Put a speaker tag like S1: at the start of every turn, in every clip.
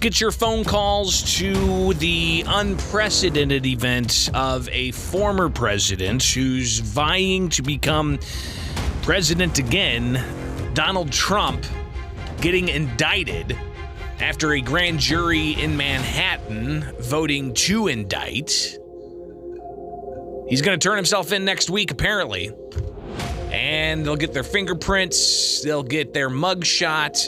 S1: get your phone calls to the unprecedented event of a former president who's vying to become president again, Donald Trump, getting indicted after a grand jury in Manhattan voting to indict. He's going to turn himself in next week, apparently. And they'll get their fingerprints. They'll get their mugshot.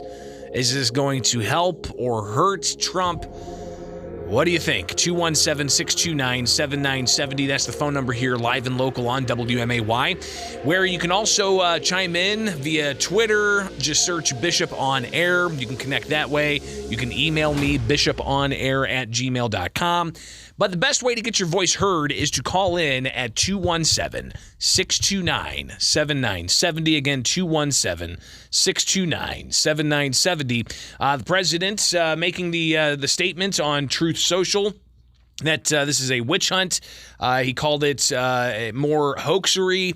S1: Is this going to help or hurt Trump? What do you think? 217-629-7970. That's the phone number here, live and local on WMAY, where you can also chime in via Twitter. Just search Bishop on Air. You can connect that way. You can email me, bishoponair@gmail.com. But the best way to get your voice heard is to call in at 217-629-7970. Again, 217-629-7970. The president making the statement on Truth Social that this is a witch hunt. He called it more hoaxery,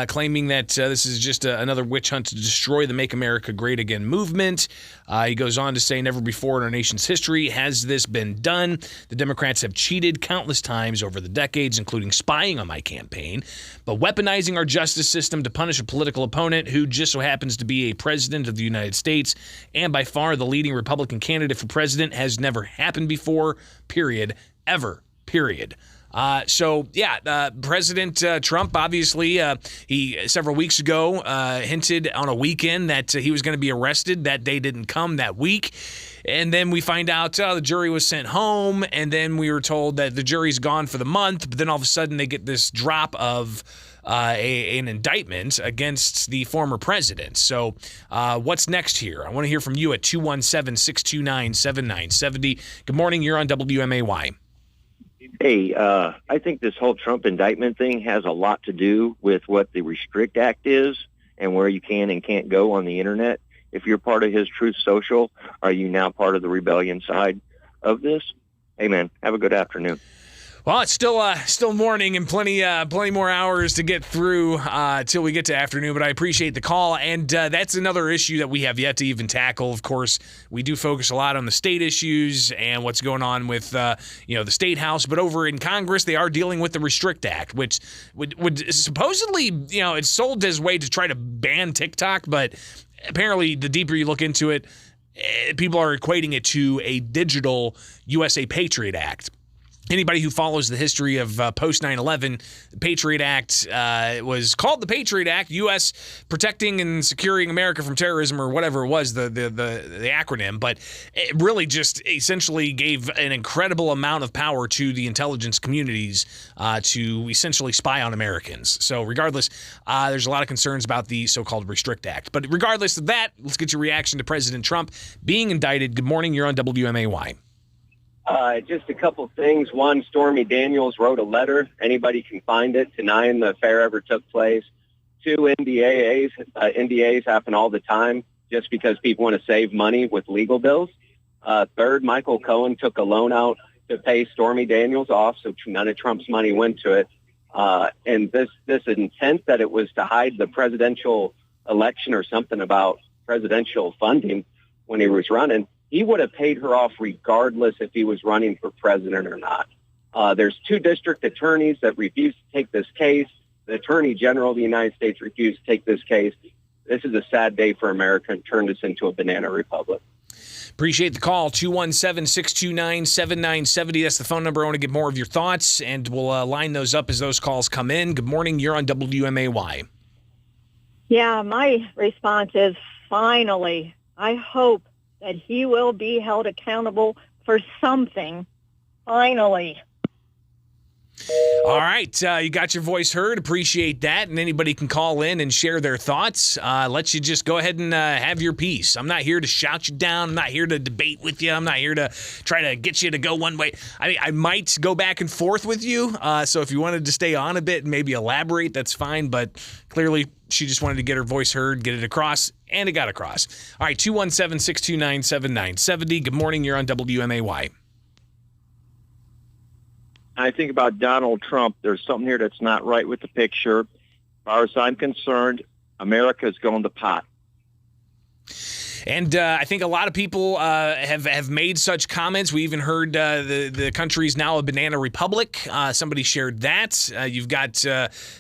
S1: claiming that this is just another witch hunt to destroy the Make America Great Again movement. He goes on to say, never before in our nation's history has this been done. The Democrats have cheated countless times over the decades, including spying on my campaign, but weaponizing our justice system to punish a political opponent who just so happens to be a president of the United States and by far the leading Republican candidate for president has never happened before, period. Ever, period. President Trump, obviously, he several weeks ago hinted on a weekend that he was going to be arrested. That day didn't come that week. And then we find out the jury was sent home, and then we were told that the jury's gone for the month. But then all of a sudden they get this drop of an indictment against the former president. So what's next here? I want to hear from you at 217-629-7970. Good morning. You're on WMAY.
S2: Hey, I think this whole Trump indictment thing has a lot to do with what the Restrict Act is and where you can and can't go on the internet. If you're part of his Truth Social, are you now part of the rebellion side of this? Hey, man, have a good afternoon.
S1: Well, it's still morning and plenty more hours to get through till we get to afternoon, but I appreciate the call. And that's another issue that we have yet to even tackle. Of course, we do focus a lot on the state issues and what's going on with the state house. But over in Congress, they are dealing with the Restrict Act, which would supposedly, it's sold as a way to try to ban TikTok. But apparently, the deeper you look into it, people are equating it to a digital USA Patriot Act. Anybody who follows the history of post 9/11, the Patriot Act was called the Patriot Act, U.S. Protecting and Securing America from Terrorism, or whatever it was, the acronym. But it really just essentially gave an incredible amount of power to the intelligence communities to essentially spy on Americans. So regardless, there's a lot of concerns about the so-called Restrict Act. But regardless of that, let's get your reaction to President Trump being indicted. Good morning. You're on WMAY.
S3: Just a couple things. One, Stormy Daniels wrote a letter. Anybody can find it, denying the affair ever took place. Two, NDAs happen all the time just because people want to save money with legal bills. Third, Michael Cohen took a loan out to pay Stormy Daniels off, so none of Trump's money went to it. And this intent that it was to hide the presidential election or something about presidential funding when he was running, he would have paid her off regardless if he was running for president or not. There's two district attorneys that refused to take this case. The Attorney General of the United States refused to take this case. This is a sad day for America and turned us into a banana republic.
S1: Appreciate the call. 217-629-7970. That's the phone number. I want to get more of your thoughts, and we'll line those up as those calls come in. Good morning. You're on WMAY.
S4: Yeah, my response is finally. I hope that he will be held accountable for something. Finally.
S1: All right. You got your voice heard. Appreciate that. And anybody can call in and share their thoughts. Let you just go ahead and have your piece. I'm not here to shout you down. I'm not here to debate with you. I'm not here to try to get you to go one way. I mean, I might go back and forth with you. So if you wanted to stay on a bit and maybe elaborate, that's fine. But clearly, she just wanted to get her voice heard, get it across, and it got across. All right, 217-629-7970. Good morning. You're on WMAY.
S2: I think about Donald Trump. There's something here that's not right with the picture. As far as I'm concerned, America is going to pot.
S1: And I think a lot of people have made such comments. We even heard the country's now a banana republic. Somebody shared that. You've got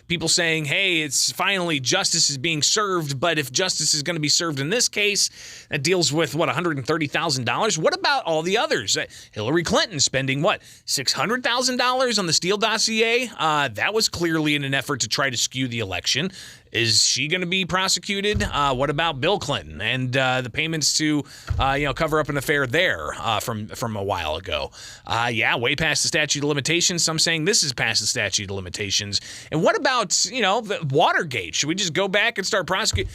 S1: people saying, hey, it's finally justice is being served, but if justice is going to be served in this case, that deals with, $130,000? What about all the others? Hillary Clinton spending, $600,000 on the Steele dossier? That was clearly in an effort to try to skew the election. Is she going to be prosecuted? What about Bill Clinton and the payments to, cover up an affair there from a while ago? Way past the statute of limitations. Some saying this is past the statute of limitations. And what about, the Watergate? Should we just go back and start prosecuting?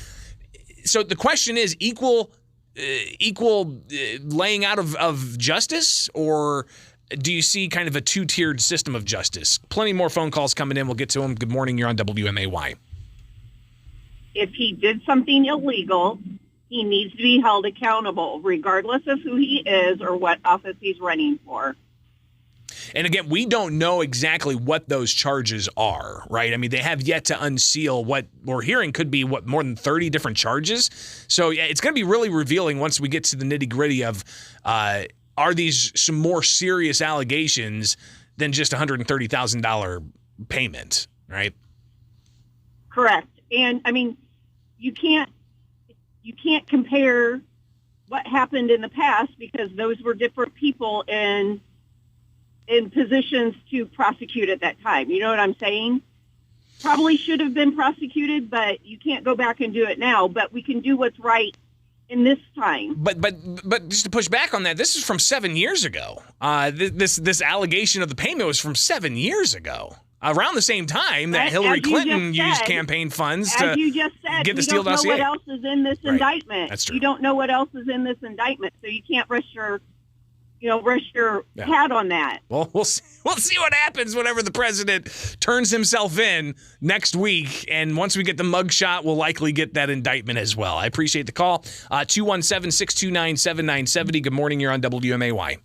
S1: So the question is equal laying out of justice, or do you see kind of a two-tiered system of justice? Plenty more phone calls coming in. We'll get to them. Good morning. You're on WMAY.
S5: If he did something illegal, he needs to be held accountable, regardless of who he is or what office he's running for.
S1: And again, we don't know exactly what those charges are, right? I mean, they have yet to unseal what we're hearing could be, more than 30 different charges. So yeah, it's going to be really revealing once we get to the nitty-gritty of, are these some more serious allegations than just $130,000 payment, right?
S5: Correct. And I mean, you can't compare what happened in the past, because those were different people in positions to prosecute at that time. You know what I'm saying? Probably should have been prosecuted, but you can't go back and do it now. But we can do what's right in this time.
S1: But just to push back on that, this is from 7 years ago. This allegation of the payment was from 7 years ago. Around the same time that Hillary Clinton used campaign funds to get the Steele dossier.
S5: You don't know what else is in this indictment.
S1: That's true.
S5: You don't know what else is in this indictment, so you can't rest your hat on that.
S1: Well, we'll see what happens whenever the president turns himself in next week, and once we get the mugshot, we'll likely get that indictment as well. I appreciate the call. 217-629-7970. Good morning. You're on WMAY.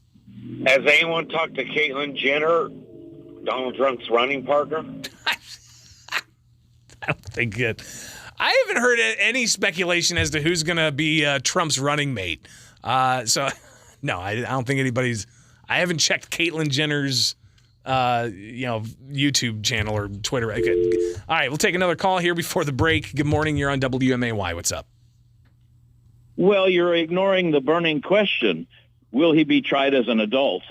S6: Has anyone talked to Caitlyn Jenner, Donald Trump's running partner?
S1: I don't think it. I haven't heard any speculation as to who's going to be Trump's running mate. So, no, I don't think anybody's. I haven't checked Caitlyn Jenner's, YouTube channel or Twitter. All right, we'll take another call here before the break. Good morning. You're on WMAY. What's up?
S7: Well, you're ignoring the burning question. Will he be tried as an adult?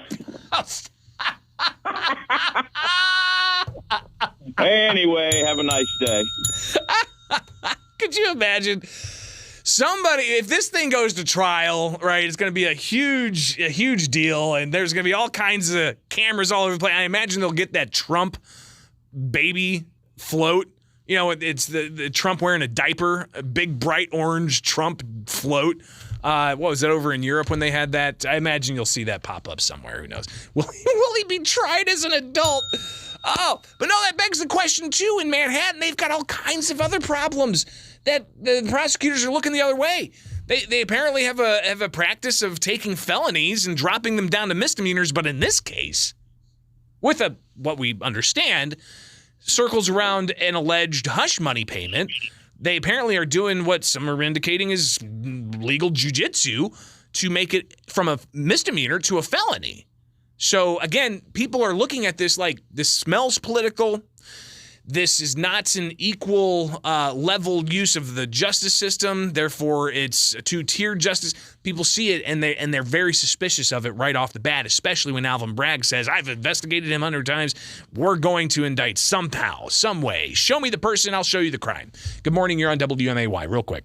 S7: Anyway, have a nice day.
S1: Could you imagine somebody, if this thing goes to trial, right, it's going to be a huge deal, and there's going to be all kinds of cameras all over the place. I imagine they'll get that Trump baby float. It's the Trump wearing a diaper, a big bright orange Trump float. What was it over in Europe when they had that? I imagine you'll see that pop up somewhere. Who knows? Will he be tried as an adult? Oh, but no, that begs the question, too. In Manhattan, they've got all kinds of other problems that the prosecutors are looking the other way. They apparently have a practice of taking felonies and dropping them down to misdemeanors, but in this case, with what we understand, circles around an alleged hush money payment, they apparently are doing what some are indicating is legal jujitsu to make it from a misdemeanor to a felony. So, again, people are looking at this like this smells political. This is not an equal level use of the justice system. Therefore, it's a two-tiered justice. People see it, and they're very suspicious of it right off the bat, especially when Alvin Bragg says, I've investigated him 100 times. We're going to indict somehow, some way. Show me the person, I'll show you the crime. Good morning. You're on WMAY. Real quick.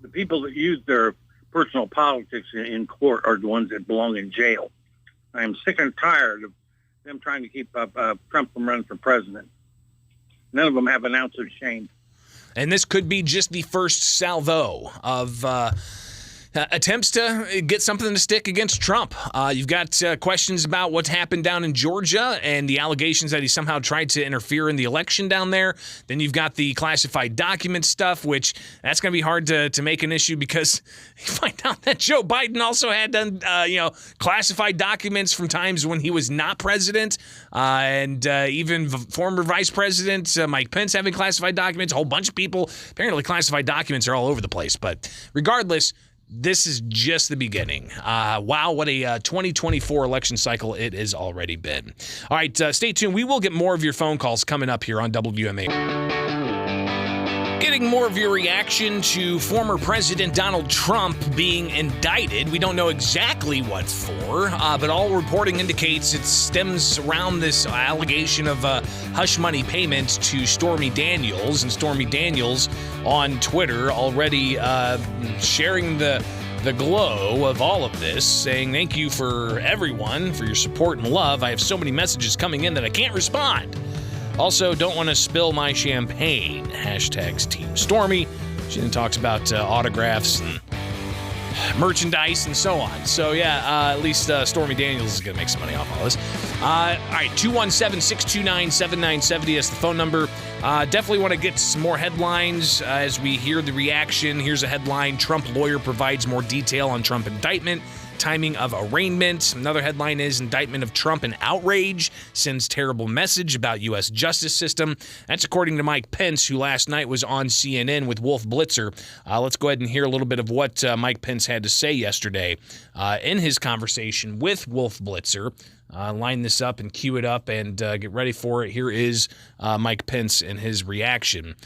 S8: The people that use their personal politics in court are the ones that belong in jail. I am sick and tired of them trying to keep Trump from running for president. None of them have an ounce of shame.
S1: And this could be just the first salvo of attempts to get something to stick against Trump. You've got questions about what's happened down in Georgia and the allegations that he somehow tried to interfere in the election down there. Then you've got the classified document stuff, which that's going to be hard to make an issue because you find out that Joe Biden also had done, classified documents from times when he was not president, and even former Vice President Mike Pence having classified documents. A whole bunch of people. Apparently, classified documents are all over the place. But regardless, this is just the beginning. Wow, what a 2024 election cycle it has already been. All right, stay tuned. We will get more of your phone calls coming up here on WMA. Getting more of your reaction to former President Donald Trump being indicted. We don't know exactly what for, but all reporting indicates it stems around this allegation of hush money payments to Stormy Daniels. And Stormy Daniels on Twitter already sharing the glow of all of this, saying thank you for everyone for your support and love. I have so many messages coming in that I can't respond. Also, don't want to spill my champagne. Hashtags Team Stormy. She then talks about autographs and merchandise and so on. So, at least Stormy Daniels is going to make some money off all this. All right, 217-629-7970 is the phone number. Definitely want to get some more headlines as we hear the reaction. Here's a headline. Trump lawyer provides more detail on Trump indictment. Timing of arraignment. Another headline is indictment of Trump and outrage. Sends terrible message about U.S. justice system. That's according to Mike Pence, who last night was on CNN with Wolf Blitzer. Let's go ahead and hear a little bit of what Mike Pence had to say yesterday in his conversation with Wolf Blitzer. Line this up and cue it up and get ready for it. Here is Mike Pence and his reaction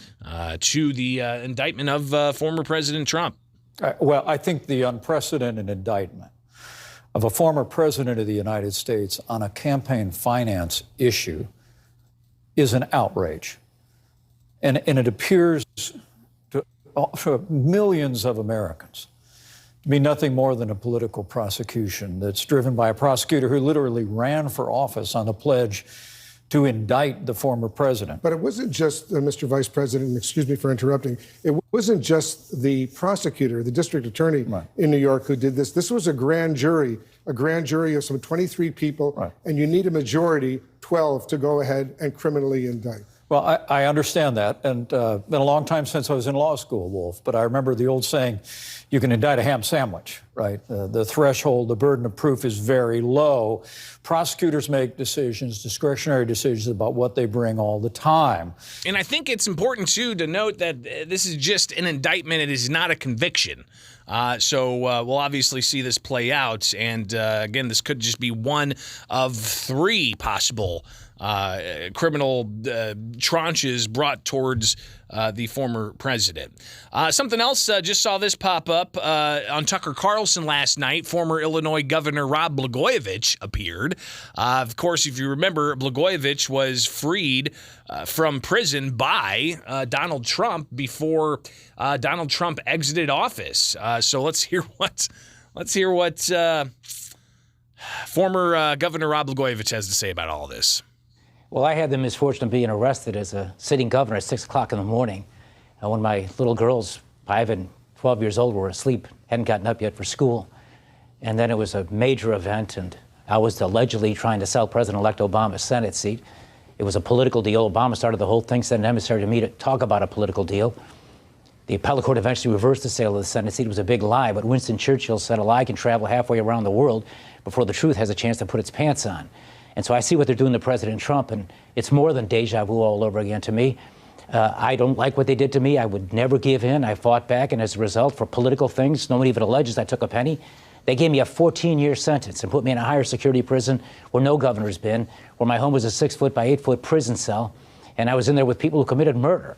S1: to the indictment of former President Trump.
S9: Well, I think the unprecedented indictment of a former president of the United States on a campaign finance issue is an outrage. And it appears to millions of Americans to be nothing more than a political prosecution that's driven by a prosecutor who literally ran for office on the pledge to indict the former president.
S10: But it wasn't just, Mr. Vice President, excuse me for interrupting, it wasn't just the prosecutor, the district attorney in New York who did this. This was a grand jury of some 23 people, and you need a majority, 12, to go ahead and criminally indict.
S9: Well, I understand that, and been a long time since I was in law school, Wolf, but I remember the old saying, you can indict a ham sandwich, right? The threshold, the burden of proof is very low. Prosecutors make decisions, discretionary decisions about what they bring all the time.
S1: And I think it's important, too, to note that this is just an indictment. It is not a conviction. So we'll obviously see this play out. And again, this could just be one of three possible criminal tranches brought towards the former president. Something else, just saw this pop up on Tucker Carlson last night. Former Illinois Governor Rod Blagojevich appeared. Of course, if you remember, Blagojevich was freed from prison by Donald Trump before Donald Trump exited office. So let's hear what former Governor Rod Blagojevich has to say about all this.
S11: Well, I had the misfortune of being arrested as a sitting governor at 6 o'clock in the morning. When my little girls, 5 and 12 years old, were asleep, hadn't gotten up yet for school. And then it was a major event, and I was allegedly trying to sell President-elect Obama's Senate seat. It was a political deal. Obama started the whole thing, sent an emissary to me to talk about a political deal. The appellate court eventually reversed the sale of the Senate seat. It was a big lie, but Winston Churchill said a lie can travel halfway around the world before the truth has a chance to put its pants on. And so I see what they're doing to President Trump, and it's more than deja vu all over again to me. I don't like what they did to me. I would never give in. I fought back, and as a result, for political things, no one even alleges I took a penny. They gave me a 14-year sentence and put me in a higher security prison where no governor's been, where my home was a 6-foot by 8-foot prison cell, and I was in there with people who committed murder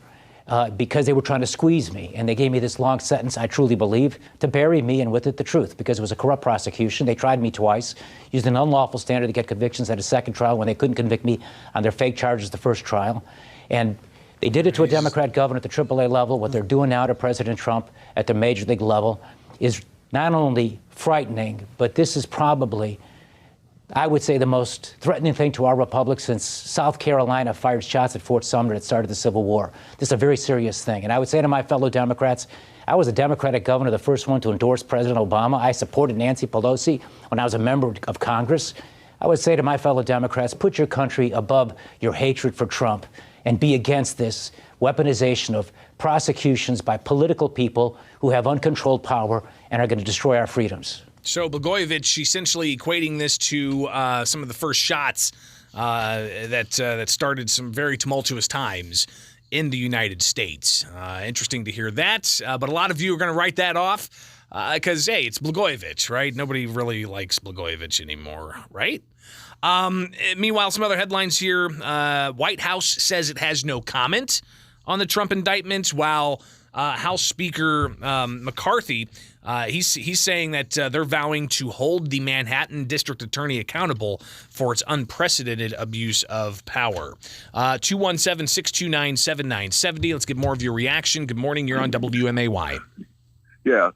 S11: because they were trying to squeeze me. And they gave me this long sentence, I truly believe, to bury me and with it the truth, because it was a corrupt prosecution. They tried me twice, used an unlawful standard to get convictions at a second trial when they couldn't convict me on their fake charges the first trial. And they did it to a Democrat governor at the AAA level. What they're doing now to President Trump at the major league level is not only frightening, but this is probably I would say, the most threatening thing to our republic since South Carolina fired shots at Fort Sumter that started the Civil War. This is a very serious thing. And I would say to my fellow Democrats, I was a Democratic governor, the first one to endorse President Obama. I supported Nancy Pelosi when I was a member of Congress. I would say to my fellow Democrats, put your country above your hatred for Trump and be against this weaponization of prosecutions by political people who have uncontrolled power and are going to destroy our freedoms.
S1: So Blagojevich essentially equating this to some of the first shots that started some very tumultuous times in the United States. Interesting to hear that, but a lot of you are going to write that off because, hey, it's Blagojevich, right? Nobody really likes Blagojevich anymore, right? Meanwhile, some other headlines here. White House says it has no comment on the Trump indictment, while House Speaker McCarthy, he's saying that they're vowing to hold the Manhattan District Attorney accountable for its unprecedented abuse of power. 217-629-7970. Let's get more of your reaction. Good morning. You're on WMAY.
S12: Yeah,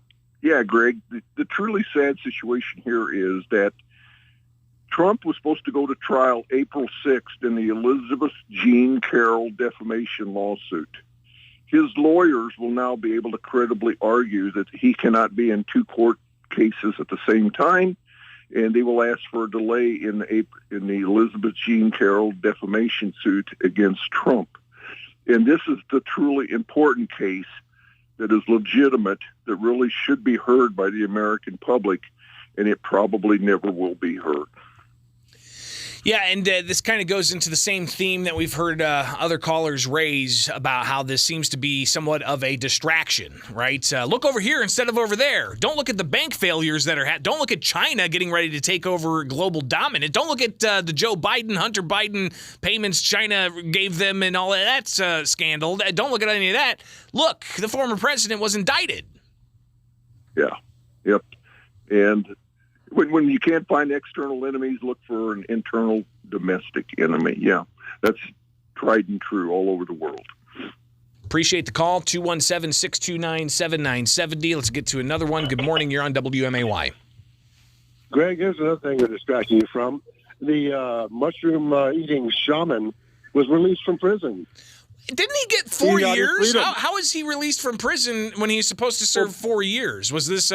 S12: Greg. The truly sad situation here is that Trump was supposed to go to trial April 6th in the Elizabeth Jean Carroll defamation lawsuit. His lawyers will now be able to credibly argue that he cannot be in two court cases at the same time, and they will ask for a delay in the Elizabeth Jean Carroll defamation suit against Trump. And this is the truly important case that is legitimate, that really should be heard by the American public, and it probably never will be heard.
S1: Yeah, and this kind of goes into the same theme that we've heard other callers raise about how this seems to be somewhat of a distraction, right? Look over here instead of over there. Don't look at the bank failures that are don't look at China getting ready to take over global dominance. Don't look at the Joe Biden, Hunter Biden payments China gave them and all of that scandal. Don't look at any of that. Look, the former president was indicted.
S12: Yeah, yep. And when you can't find external enemies, look for an internal domestic enemy. Yeah, that's tried and true all over the world.
S1: Appreciate the call, 217-629-7970. Let's get to another one. Good morning. You're on WMAY.
S13: Greg, here's another thing we're distracting you from. The mushroom-eating shaman was released from prison.
S1: Didn't he get 4 years? How is he released from prison when he's supposed to serve 4 years? Was this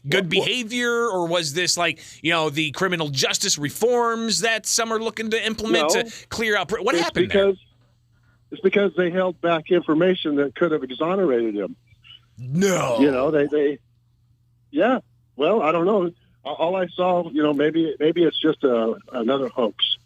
S1: good behavior, or was this the criminal justice reforms that some are looking to implement to clear out? What happened there?
S13: It's because they held back information that could have exonerated him.
S1: No.
S13: Yeah. Well, I don't know. All I saw, maybe it's just another hoax.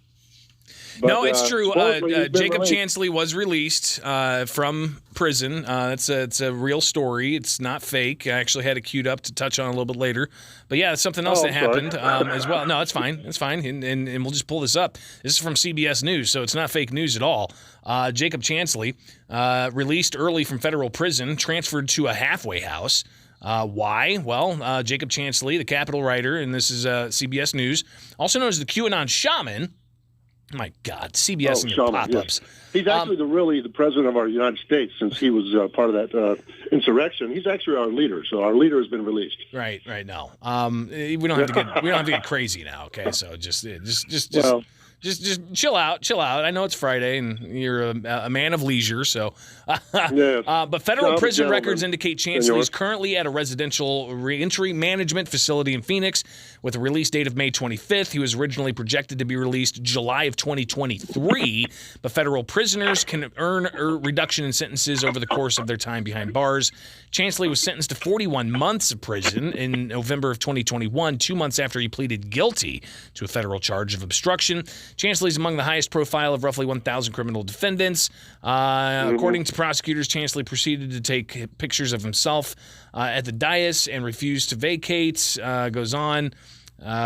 S13: But,
S1: no, it's true. Jacob Chansley was released from prison. It's a real story. It's not fake. I actually had it queued up to touch on a little bit later. But yeah, something else that happened as well. No, it's fine. It's fine. And we'll just pull this up. This is from CBS News, so it's not fake news at all. Jacob Chansley, released early from federal prison, transferred to a halfway house. Why? Well, Jacob Chansley, the Capitol writer, and this is CBS News, also known as the QAnon shaman. My God, CBS and your pop-ups.
S13: Yes. He's actually the president of our United States, since he was part of that insurrection. He's actually our leader, so our leader has been released.
S1: Right. No, we don't have to get crazy now. Okay, so just chill out. I know it's Friday and you're a man of leisure, so. But federal prison records indicate Chansley is currently at a residential reentry management facility in Phoenix with a release date of May 25th. He was originally projected to be released July of 2023, but federal prisoners can earn a reduction in sentences over the course of their time behind bars. Chansley was sentenced to 41 months of prison in November of 2021, 2 months after he pleaded guilty to a federal charge of obstruction. Chansley is among the highest profile of roughly 1,000 criminal defendants. According to prosecutors, Chansley proceeded to take pictures of himself at the dais and refused to vacate. Goes on.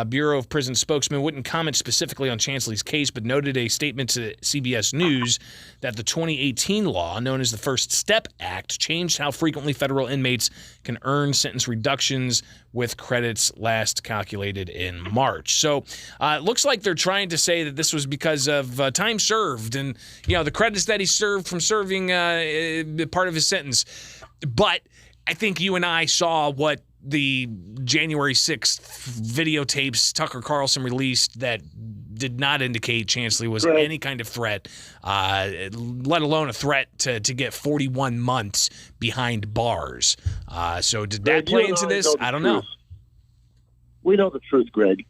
S1: Bureau of Prison spokesman wouldn't comment specifically on Chansley's case, but noted a statement to CBS News that the 2018 law, known as the First Step Act, changed how frequently federal inmates can earn sentence reductions, with credits last calculated in March. So it looks like they're trying to say that this was because of time served and the credits that he served from serving part of his sentence. But I think you and I saw what the January 6th videotapes Tucker Carlson released that did not indicate Chansley was any kind of threat, let alone a threat to get 41 months behind bars. So did that play into this? I don't know.
S13: We know the truth, Greg.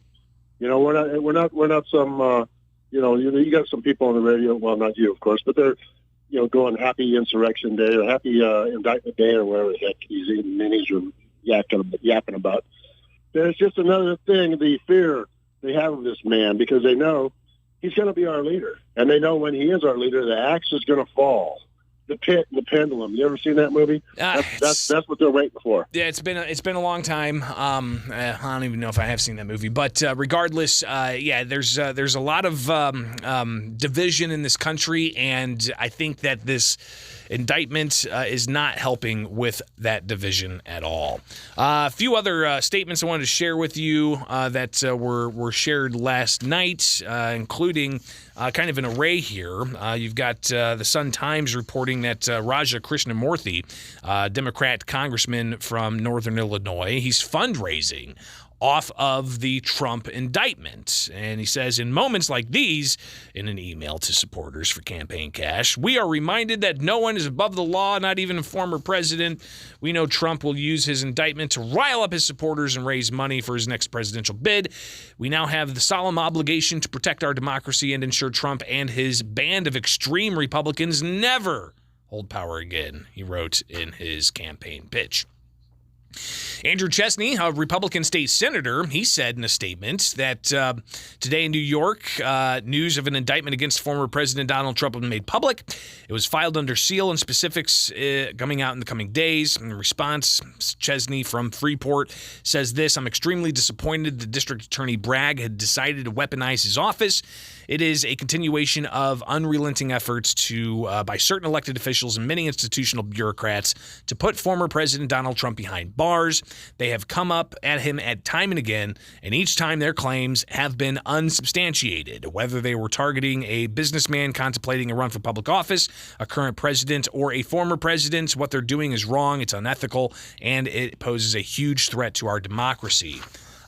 S13: We're not some. You got some people on the radio. Well, not you, of course, but they're going happy Insurrection Day or happy Indictment Day or whatever the heck he's eating minis or yapping about. There's just another thing, the fear they have of this man, because they know he's going to be our leader. And they know when he is our leader, the axe is going to fall. The Pit and the Pendulum. You ever seen that movie? That's what they're waiting for.
S1: Yeah, it's been a long time. I don't even know if I have seen that movie, but regardless, there's a lot of division in this country, and I think that this indictment is not helping with that division at all. A few other statements I wanted to share with you that were shared last night, including kind of an array here. You've got the Sun-Times reporting that Raja Krishnamurthy, Democrat congressman from Northern Illinois, he's fundraising off of the Trump indictment. And he says, in moments like these, in an email to supporters for campaign cash, we are reminded that no one is above the law, not even a former president. We know Trump will use his indictment to rile up his supporters and raise money for his next presidential bid. We now have the solemn obligation to protect our democracy and ensure Trump and his band of extreme Republicans never hold power again, he wrote in his campaign pitch. Andrew Chesney, a Republican state senator, he said in a statement that today in New York, news of an indictment against former President Donald Trump was made public. It was filed under seal, and specifics coming out in the coming days. In response, Chesney from Freeport says this: I'm extremely disappointed the District Attorney Bragg had decided to weaponize his office. It is a continuation of unrelenting efforts by certain elected officials and many institutional bureaucrats to put former President Donald Trump behind bars. They have come up at him at time and again, and each time their claims have been unsubstantiated. Whether they were targeting a businessman contemplating a run for public office, a current president, or a former president, what they're doing is wrong, it's unethical, and it poses a huge threat to our democracy.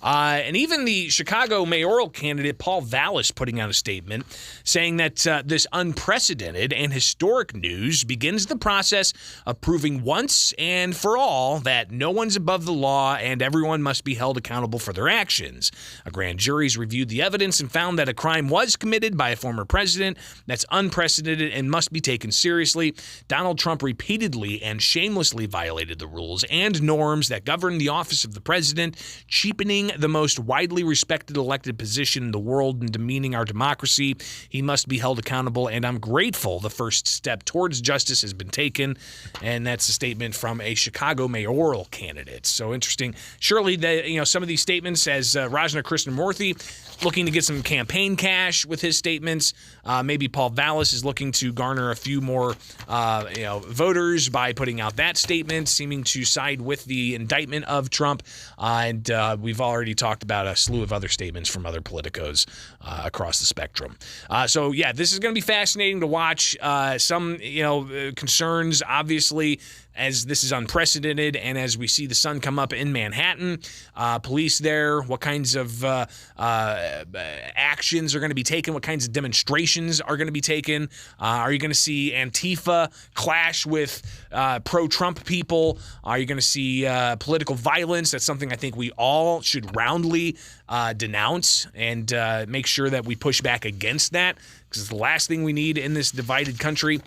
S1: And even the Chicago mayoral candidate, Paul Vallis, putting out a statement saying that this unprecedented and historic news begins the process of proving once and for all that no one's above the law and everyone must be held accountable for their actions. A grand jury's reviewed the evidence and found that a crime was committed by a former president that's unprecedented and must be taken seriously. Donald Trump repeatedly and shamelessly violated the rules and norms that govern the office of the president, cheapening the most widely respected elected position in the world and demeaning our democracy. He must be held accountable, and I'm grateful the first step towards justice has been taken. And that's a statement from a Chicago mayoral candidate. So interesting. Surely, some of these statements, as Rajna Krishnamurthy looking to get some campaign cash with his statements. Maybe Paul Vallis is looking to garner a few more voters by putting out that statement, seeming to side with the indictment of Trump. And we've already talked about a slew of other statements from other politicos across the spectrum. This is going to be fascinating to watch. Some concerns, obviously, as this is unprecedented, and as we see the sun come up in Manhattan, police there, what kinds of actions are going to be taken, what kinds of demonstrations are going to be taken. Are you going to see Antifa clash with pro-Trump people? Are you going to see political violence? That's something I think we all should roundly denounce and make sure that we push back against that, because it's the last thing we need in this divided country.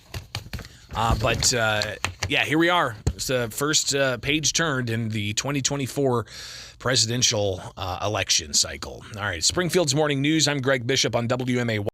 S1: Here we are. It's the first page turned in the 2024 presidential election cycle. All right, Springfield's Morning News. I'm Greg Bishop on WMAY.